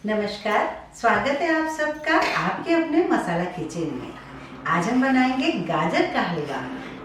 नमस्कार, स्वागत है आप सबका आपके अपने मसाला किचन में। आज हम बनाएंगे गाजर का हलवा।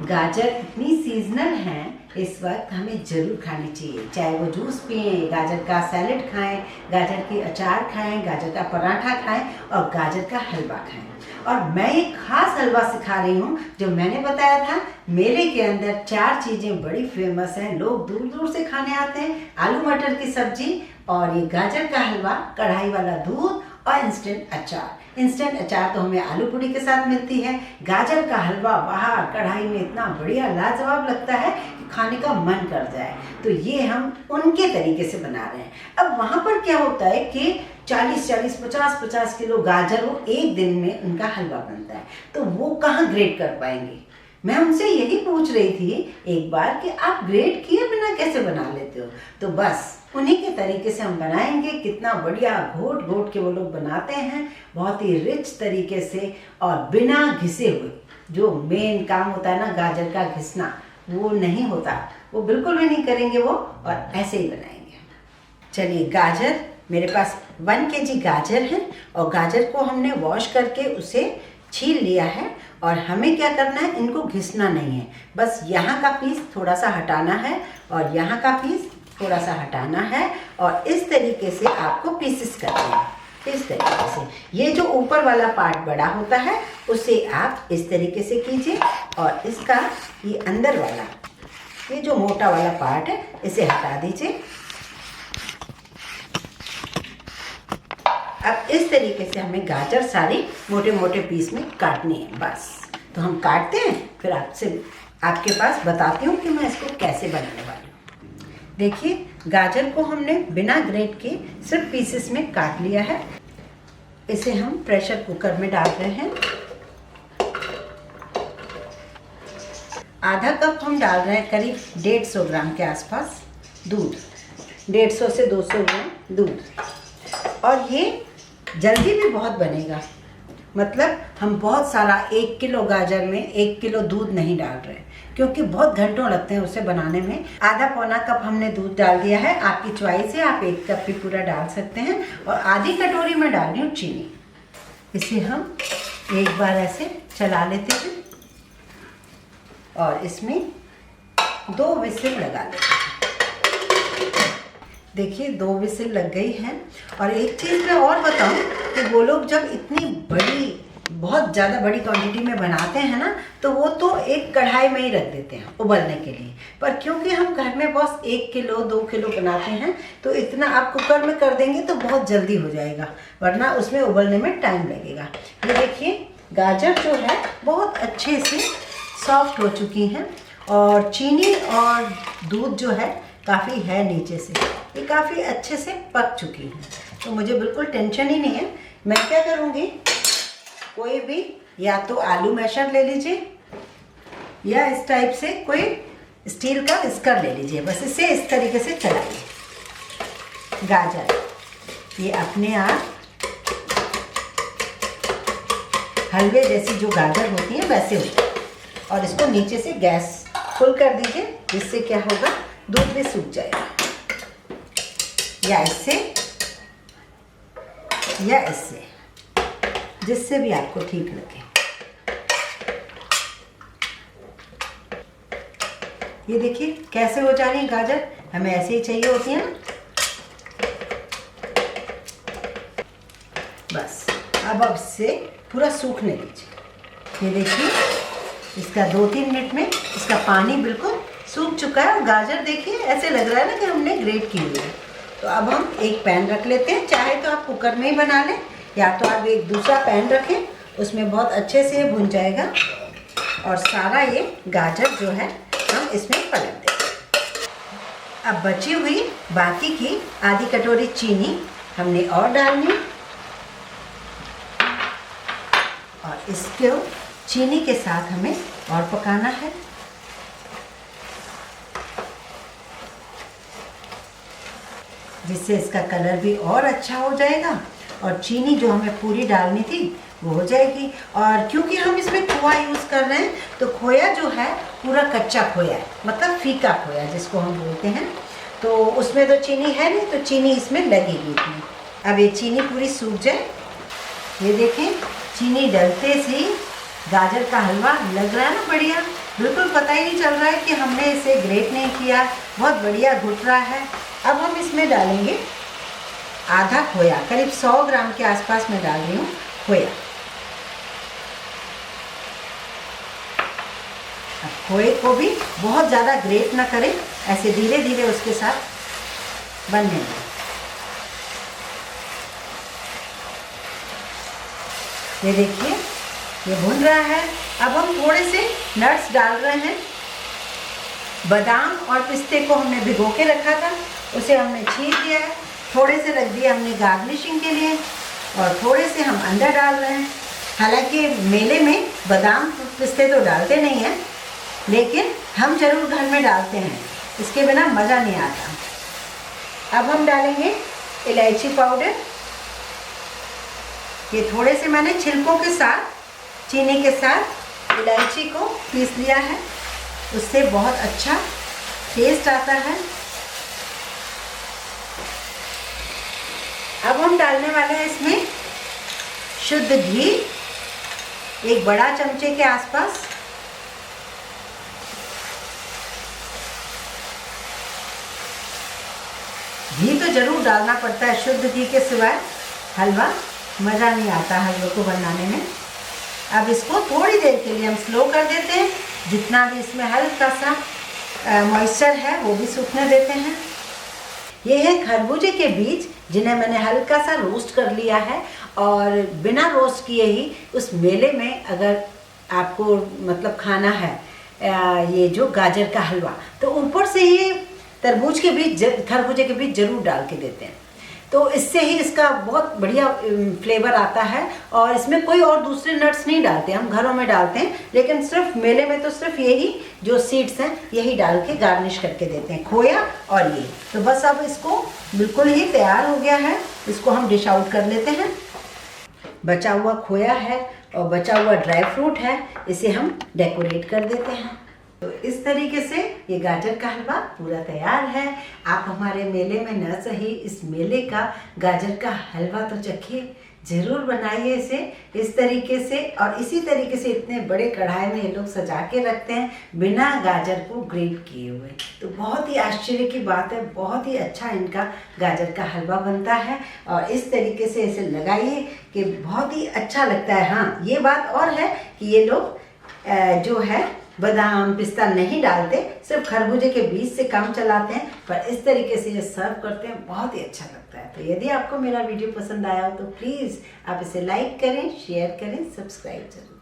गाजर इतनी सीजनल है, इस वक्त हमें जरूर खानी चाहिए। चाहे वो जूस पिए, गाजर का सैलेड खाएं, गाजर की अचार खाएं, गाजर का पराठा खाएं और गाजर का हलवा खाएं। और मैं एक खास हलवा सिखा रही हूँ जो मैंने बताया था। मेले के अंदर 4 चीज़ें बड़ी फेमस हैं, लोग दूर दूर से खाने आते हैं। आलू मटर की सब्जी और ये गाजर का हलवा, कढ़ाई वाला दूध और इंस्टेंट अचार। इंस्टेंट अचार तो हमें आलू पूड़ी के साथ मिलती है। गाजर का हलवा बाहर कढ़ाई में इतना बढ़िया लाजवाब लगता है कि खाने का मन कर जाए। तो ये हम उनके तरीके से बना रहे हैं। अब वहाँ पर क्या होता है कि 40-40, 50-50 किलो गाजर वो एक दिन में उनका हलवा बनता है, तो वो कहाँ ग्रेट कर पाएंगे। मैं उनसे यही पूछ रही थी एक बार कि आप ग्रेट किए बिना कैसे बना लेते हो। तो बस उन्हीं के तरीके से हम बनाएंगे। कितना बढ़िया घोट घोट के वो लोग बनाते हैं, बहुत ही रिच तरीके से और बिना घिसे हुए। जो मेन काम होता है ना गाजर का घिसना, वो नहीं होता, वो बिल्कुल भी नहीं करेंगे वो, और ऐसे ही बनाएंगे। चलिए, गाजर मेरे पास 1 kg गाजर है और गाजर को हमने वॉश करके उसे छील लिया है। और हमें क्या करना है, इनको घिसना नहीं है, बस यहाँ का पीस थोड़ा सा हटाना है और यहाँ का पीस थोड़ा सा हटाना है। और इस तरीके से आपको पीसेस करने हैं, इस तरीके से। ये जो ऊपर वाला पार्ट बड़ा होता है उसे आप इस तरीके से कीजिए और इसका ये अंदर वाला, ये जो मोटा वाला पार्ट है, इसे हटा दीजिए। अब इस तरीके से हमें गाजर सारी मोटे मोटे पीस में काटनी है। बस तो हम काटते हैं, फिर आपके पास बताती हूँ कि मैं इसको कैसे बनाने वाली हूँ। देखिए, गाजर को हमने बिना ग्रेट के सिर्फ पीसेस में काट लिया है। इसे हम प्रेशर कुकर में डाल रहे हैं। आधा कप हम डाल रहे हैं, करीब 150 ग्राम के आसपास दूध, 150 से 200 ग्राम दूध। और ये जल्दी भी बहुत बनेगा, मतलब हम बहुत सारा 1 किलो गाजर में 1 किलो दूध नहीं डाल रहे, क्योंकि बहुत घंटों लगते हैं उसे बनाने में। आधा पौना कप हमने दूध डाल दिया है, आपकी चॉइस है, आप 1 कप भी पूरा डाल सकते हैं। और आधी कटोरी में डाल रही हूँ चीनी। इसे हम एक बार ऐसे चला लेते हैं और इसमें 2 विसिल लगा लेते हैं। देखिए, 2 विसिल लग गई है। और एक चीज़ मैं और बताऊं कि वो लोग जब इतनी बड़ी, बहुत ज़्यादा बड़ी क्वांटिटी में बनाते हैं ना, तो वो तो एक कढ़ाई में ही रख देते हैं उबलने के लिए। पर क्योंकि हम घर में बस 1 किलो 2 किलो बनाते हैं, तो इतना आप कुकर में कर देंगे तो बहुत जल्दी हो जाएगा, वरना उसमें उबलने में टाइम लगेगा। ये देखिए, गाजर जो है बहुत अच्छे से सॉफ्ट हो चुकी हैं और चीनी और दूध जो है काफ़ी है नीचे से, ये काफ़ी अच्छे से पक चुकी है। तो मुझे बिल्कुल टेंशन ही नहीं है। मैं क्या करूँगी, कोई भी या तो आलू मैशर ले लीजिए या इस टाइप से कोई स्टील का विस्कर ले लीजिए। बस इसे इस तरीके से चलाइए। गाजर ये अपने आप हलवे जैसी जो गाजर होती है वैसे होती है। और इसको नीचे से गैस फुल कर दीजिए, जिससे क्या होगा, दूध भी सूख जाएगा। या इससे जिससे भी आपको ठीक लगे। ये देखिए कैसे हो जा रही है गाजर, हमें ऐसे ही चाहिए होती है ना। बस अब इससे पूरा सूखने दीजिए। ये देखिए, इसका 2-3 मिनट में इसका पानी बिल्कुल सूख चुका है। गाजर देखिए ऐसे लग रहा है ना कि हमने ग्रेट की हुई है। तो अब हम एक पैन रख लेते हैं। चाहे तो आप कुकर में ही बना लें, या तो आप एक दूसरा पैन रखें, उसमें बहुत अच्छे से भुन जाएगा। और सारा ये गाजर जो है हम इसमें पलट देंगे। अब बची हुई बाकी की आधी कटोरी चीनी हमने और डालनी, और इसको चीनी के साथ हमें और पकाना है। जिससे इसका कलर भी और अच्छा हो जाएगा और चीनी जो हमें पूरी डालनी थी वो हो जाएगी। और क्योंकि हम इसमें खोया यूज़ कर रहे हैं, तो खोया जो है पूरा कच्चा खोया है, मतलब फीका खोया जिसको हम बोलते हैं। तो उसमें तो चीनी है नहीं, तो चीनी इसमें लगेगी इतनी। अब ये चीनी पूरी सूख जाए। ये देखें, चीनी डलते से ही गाजर का हलवा लग रहा है ना बढ़िया, बिल्कुल पता ही नहीं चल रहा है कि हमने इसे ग्रेट नहीं किया, बहुत बढ़िया घुट रहा है। अब हम इसमें डालेंगे आधा खोया, करीब 100 ग्राम के आसपास मैं डाल रही हूँ खोया। अब खोए को भी बहुत ज़्यादा ग्रेट ना करें, ऐसे धीरे धीरे उसके साथ बनने दें। ये देखिए, ये भुन रहा है। अब हम थोड़े से नट्स डाल रहे हैं। बादाम और पिस्ते को हमने भिगो के रखा था, उसे हमने छील दिया है, थोड़े से रख दिया हमने गार्निशिंग के लिए, और थोड़े से हम अंदर डाल रहे हैं। हालांकि मेले में बादाम पिस्ते तो डालते नहीं हैं, लेकिन हम जरूर घर में डालते हैं, इसके बिना मज़ा नहीं आता। अब हम डालेंगे इलायची पाउडर। ये थोड़े से मैंने छिलकों के साथ, चीनी के साथ इलायची को पीस लिया है, उससे बहुत अच्छा टेस्ट आता है। अब हम डालने वाले हैं इसमें शुद्ध घी, एक बड़ा चमचे के आसपास। घी तो जरूर डालना पड़ता है, शुद्ध घी के सिवाय हलवा मज़ा नहीं आता हलवे को बनाने में। अब इसको थोड़ी देर के लिए हम स्लो कर देते हैं, जितना भी इसमें हल्का सा मॉइस्चर है वो भी सूखने देते हैं। ये है खरबूजे के बीज, जिन्हें मैंने हल्का सा रोस्ट कर लिया है, और बिना रोस्ट किए ही उस मेले में अगर आपको मतलब खाना है ये जो गाजर का हलवा, तो ऊपर से ही तरबूज के बीज, खरबूजे के बीज जरूर डाल के देते हैं, तो इससे ही इसका बहुत बढ़िया फ्लेवर आता है। और इसमें कोई और दूसरे नट्स नहीं डालते, हम घरों में डालते हैं, लेकिन सिर्फ मेले में तो सिर्फ यही जो सीड्स हैं यही डाल के गार्निश करके देते हैं, खोया और ये। तो बस अब इसको बिल्कुल ही तैयार हो गया है, इसको हम डिश आउट कर लेते हैं। बचा हुआ खोया है और बचा हुआ ड्राई फ्रूट है, इसे हम डेकोरेट कर देते हैं। तो इस तरीके से ये गाजर का हलवा पूरा तैयार है। आप हमारे मेले में न सही, इस मेले का गाजर का हलवा तो चखिए, ज़रूर बनाइए इसे इस तरीके से। और इसी तरीके से इतने बड़े कढ़ाई में ये लोग सजा के रखते हैं बिना गाजर को ग्रेट किए हुए। तो बहुत ही आश्चर्य की बात है, बहुत ही अच्छा इनका गाजर का हलवा बनता है। और इस तरीके से इसे लगाइए कि बहुत ही अच्छा लगता है। हाँ, ये बात और है कि ये लोग जो है बादाम पिस्ता नहीं डालते, सिर्फ खरबूजे के बीज से काम चलाते हैं, पर इस तरीके से ये सर्व करते हैं, बहुत ही अच्छा लगता है। तो यदि आपको मेरा वीडियो पसंद आया हो तो प्लीज़ आप इसे लाइक करें, शेयर करें, सब्सक्राइब जरूर।